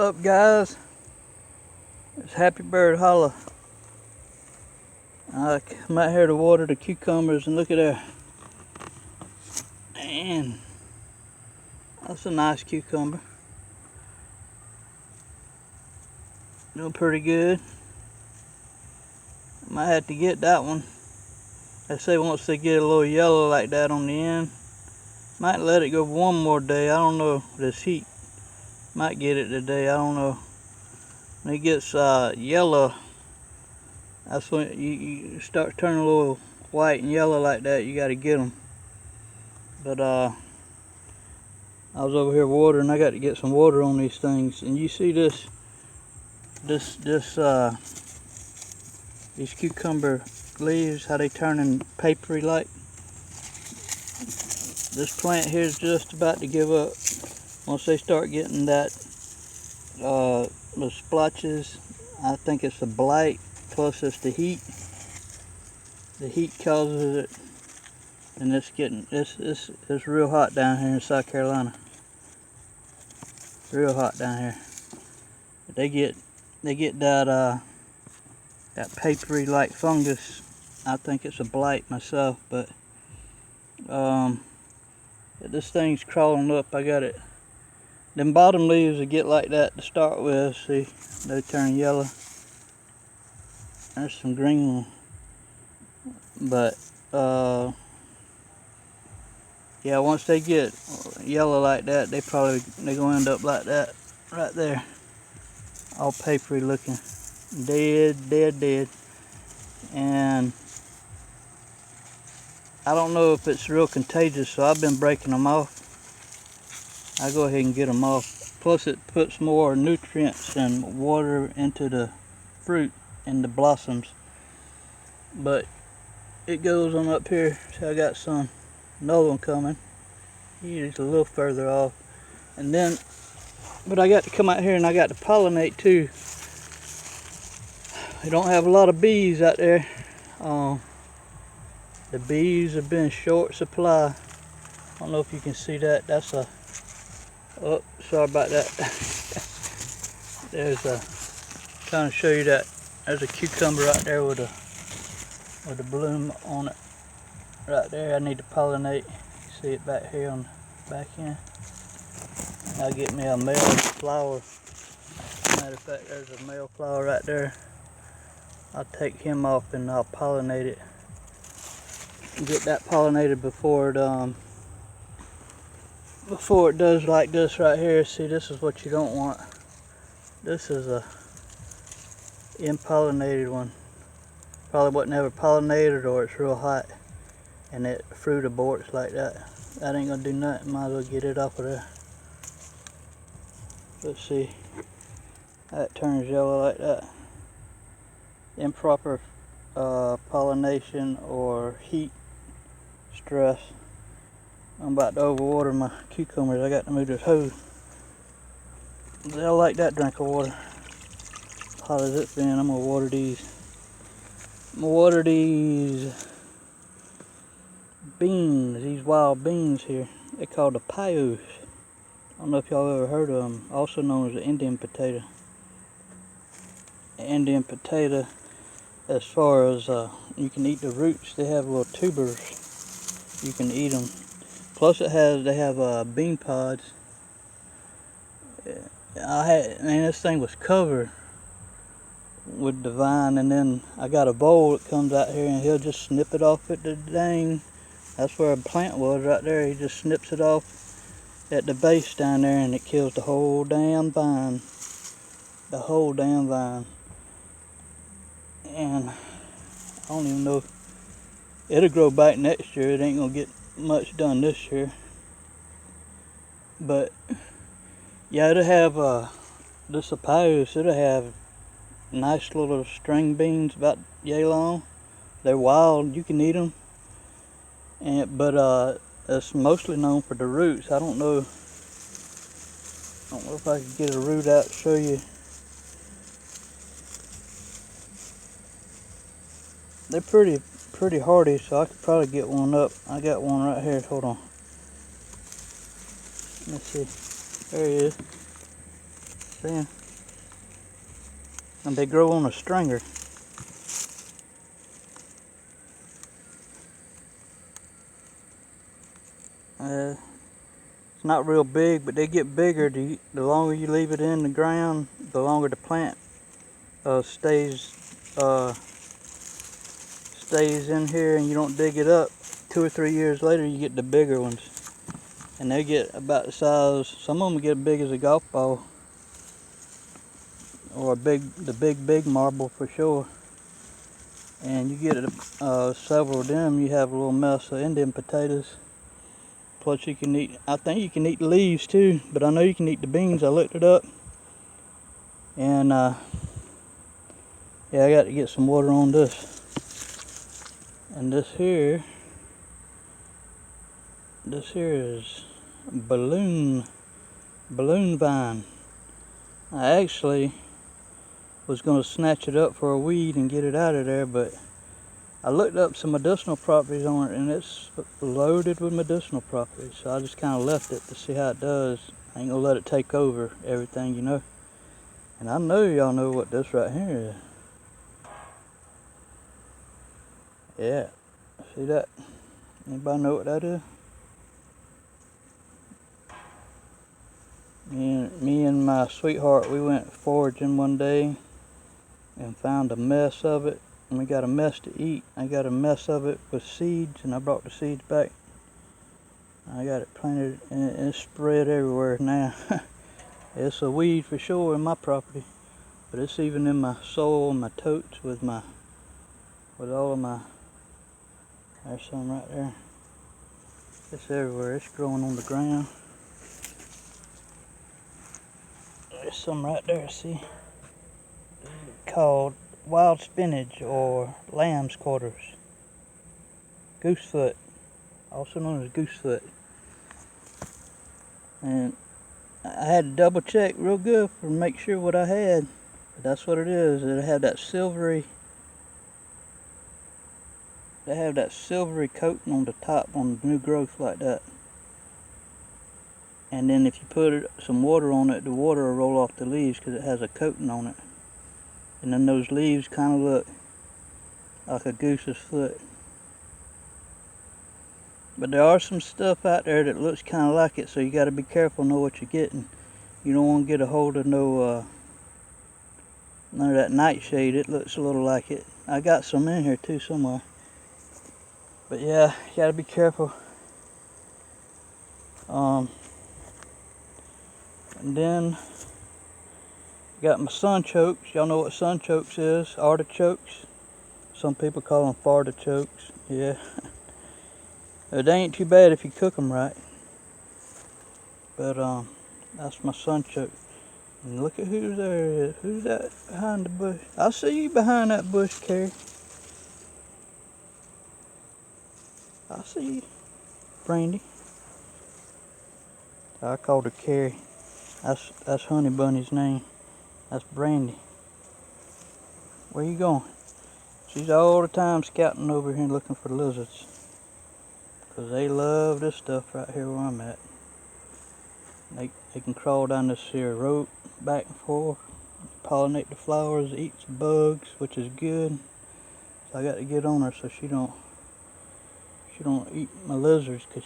Up, guys? It's Happy Bird Holla. I come out here to water the cucumbers, and look at there. Man, that's a nice cucumber. Doing pretty good. Might have to get that one. They say once they get a little yellow like that on the end, might let it go one more day. I don't know. This heat might get it today. I don't know. When it gets yellow, that's when you start turning a little white and yellow like that. You got to get them. But I was over here watering. I got to get some water on these things. And you see these cucumber leaves, how they turning papery like. This plant here is just about to give up. Once they start getting that the splotches, I think it's the blight plus it's the heat. The heat causes it, and it's real hot down here in South Carolina. Real hot down here. They get that papery like fungus. I think it's a blight myself, but this thing's crawling up. I got it. Them bottom leaves will get like that to start with. See, they turn yellow. There's some green one, but yeah, once they get yellow like that, they're gonna end up like that right there, all papery looking, dead. And I don't know if it's real contagious, so I've been breaking them off. I go ahead and get them off. Plus it puts more nutrients and water into the fruit and the blossoms. But it goes on up here. See, I got another one coming. He's a little further off. And then, but I got to come out here and I got to pollinate too. We don't have a lot of bees out there. The bees have been short supply. I don't know if you can see that. That's a, oh, sorry about that. Trying to show you that. There's a cucumber right there with a bloom on it. Right there, I need to pollinate. You see it back here on the back end. I'll get me a male flower. Matter of fact, there's a male flower right there. I'll take him off and I'll pollinate it. Get that pollinated before it does like this right here. See, this is what you don't want. This is a impollinated one. Probably wasn't ever pollinated, or it's real hot and it fruit aborts like that. That ain't gonna do nothing. Might as well get it off of there. Let's see. That turns yellow like that. Improper pollination or heat stress. I'm about to overwater my cucumbers. I got to move this hose. They'll like that drink of water. Hot as it's been, I'm gonna water these. I'm gonna water these beans, these wild beans here. They're called the payos. I don't know if y'all ever heard of them. Also known as the Indian potato. The Indian potato, as far as you can eat the roots, they have little tubers. You can eat them. Plus they have bean pods. This thing was covered with the vine, and then I got a bowl that comes out here and he'll just snip it off at the dang. That's where a plant was right there. He just snips it off at the base down there and it kills the whole damn vine. The whole damn vine. And I don't even know. It'll grow back next year. It ain't gonna get much done this year. But yeah, it'll have this papayas. It'll have nice little string beans about yay long. They're wild. You can eat them. But it's mostly known for the roots. I don't know if I can get a root out to show you. They're pretty hardy, so I could probably get one up. I got one right here. Hold on. Let's see. There he is. See? And they grow on a stringer. It's not real big, but they get bigger. The longer you leave it in the ground, the longer the plant stays in here, and you don't dig it up. 2 or 3 years later, you get the bigger ones, and they get about the size. Some of them get as big as a golf ball, or the big marble for sure. And you get several of them, you have a little mess of Indian potatoes. Plus you can eat, I think you can eat the leaves too, but I know you can eat the beans. I looked it up. And yeah, I got to get some water on this. And this here is balloon vine. I actually was going to snatch it up for a weed and get it out of there, but I looked up some medicinal properties on it, and it's loaded with medicinal properties. So I just kind of left it to see how it does. I ain't gonna let it take over everything, you know. And I know y'all know what this right here is. Yeah, see that? Anybody know what that is? Me and my sweetheart, we went foraging one day and found a mess of it. And we got a mess to eat. I got a mess of it with seeds, and I brought the seeds back. I got it planted, and it's spread everywhere now. It's a weed for sure in my property, but it's even in my soil, my totes, with all of my. There's some right there. It's everywhere. It's growing on the ground. There's some right there. See, called wild spinach or lamb's quarters. Goosefoot, also known as goosefoot. And I had to double check real good to make sure what I had. But that's what it is. It had that silvery. They have that silvery coating on the top on the new growth like that. And then if you put some water on it, the water will roll off the leaves because it has a coating on it. And then those leaves kind of look like a goose's foot. But there are some stuff out there that looks kind of like it, so you got to be careful, know what you're getting. You don't want to get a hold of none of that nightshade. It looks a little like it. I got some in here too somewhere. But yeah, you got to be careful. And then got my sunchokes. Y'all know what sunchokes is? Artichokes. Some people call them fartichokes. Yeah. It ain't too bad if you cook them right. But that's my sunchoke. And look at who's there. Who's that behind the bush? I see you behind that bush, Carrie. I see you, Brandy. I called her Carrie. That's Honey Bunny's name. That's Brandy. Where you going? She's all the time scouting over here looking for lizards. Because they love this stuff right here where I'm at. They can crawl down this here rope back and forth, pollinate the flowers, eat some bugs, which is good. So I got to get on her so she don't eat my lizards, because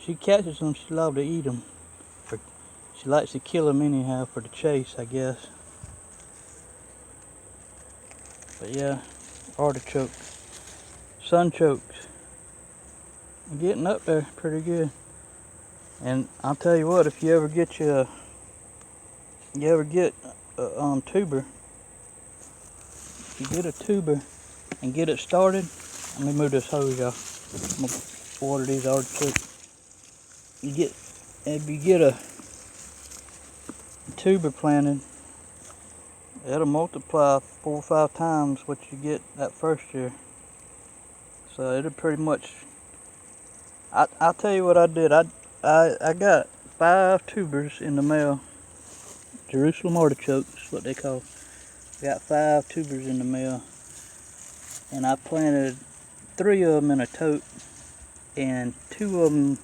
she catches them, she loves to eat them. She likes to kill them anyhow for the chase, I guess. But yeah, artichoke, sunchokes. I'm getting up there pretty good. And I'll tell you what, if you ever get tuber, if you get a tuber and get it started, let me move this hose, y'all. I'm gonna water these artichokes. If you get a tuber planted, it'll multiply 4 or 5 times what you get that first year. So it'll pretty much. I'll tell you what I did. I got 5 tubers in the mail. Jerusalem artichokes, what they call. Got 5 tubers in the mail, and I planted 3 of them in a tote, and 2 of them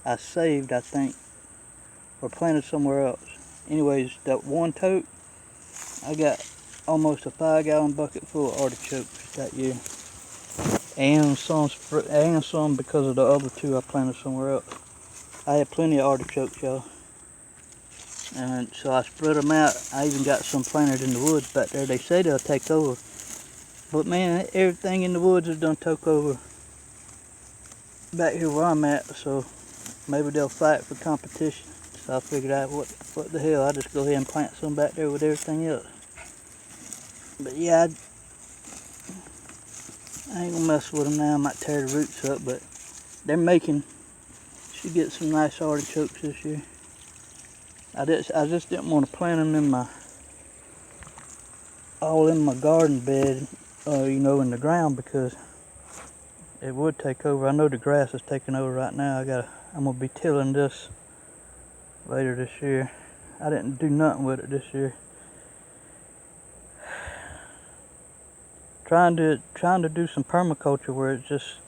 I saved, I think, or planted somewhere else. anyways, that one tote, I got almost a 5-gallon bucket full of artichokes that year. And some because of the other 2 I planted somewhere else. I had plenty of artichokes, y'all. And so I spread them out. I even got some planted in the woods back there. They say they'll take over. But man, everything in the woods has done took over back here where I'm at. So maybe they'll fight for competition. So I figured out what the hell. I'll just go ahead and plant some back there with everything else. But yeah, I ain't gonna mess with them now. I might tear the roots up, but they're making, should get some nice artichokes this year. I just didn't want to plant them all in my garden bed, you know, in the ground, because it would take over. I know the grass is taking over right now. I'm gonna be tilling this later this year. I didn't do nothing with it this year. Trying to do some permaculture where it just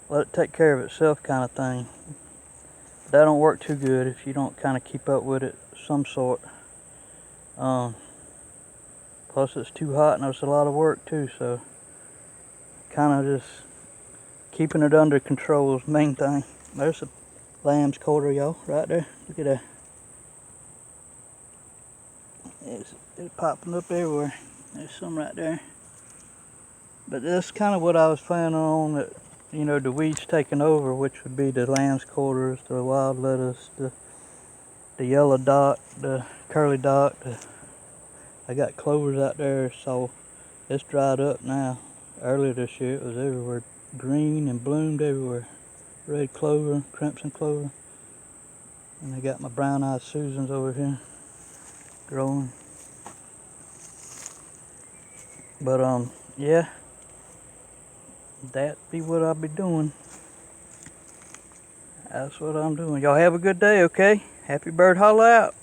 let it take care of itself kind of thing. That don't work too good if you don't kind of keep up with it some sort. Plus it's too hot and it's a lot of work too, so kind of just keeping it under control is the main thing. There's a lamb's quarter, y'all, right there. Look at that. It's popping up everywhere. There's some right there. But that's kind of what I was planning on, that, you know, the weeds taking over, which would be the lamb's quarters, the wild lettuce, the yellow dock, the curly dock. I got clovers out there, so it's dried up now. Earlier this year it was everywhere, green and bloomed everywhere. Red clover, crimson clover. And I got my brown-eyed Susans over here growing. But yeah, that be what I'll be doing. That's what I'm doing. Y'all have a good day, okay? Happy bird, holla out.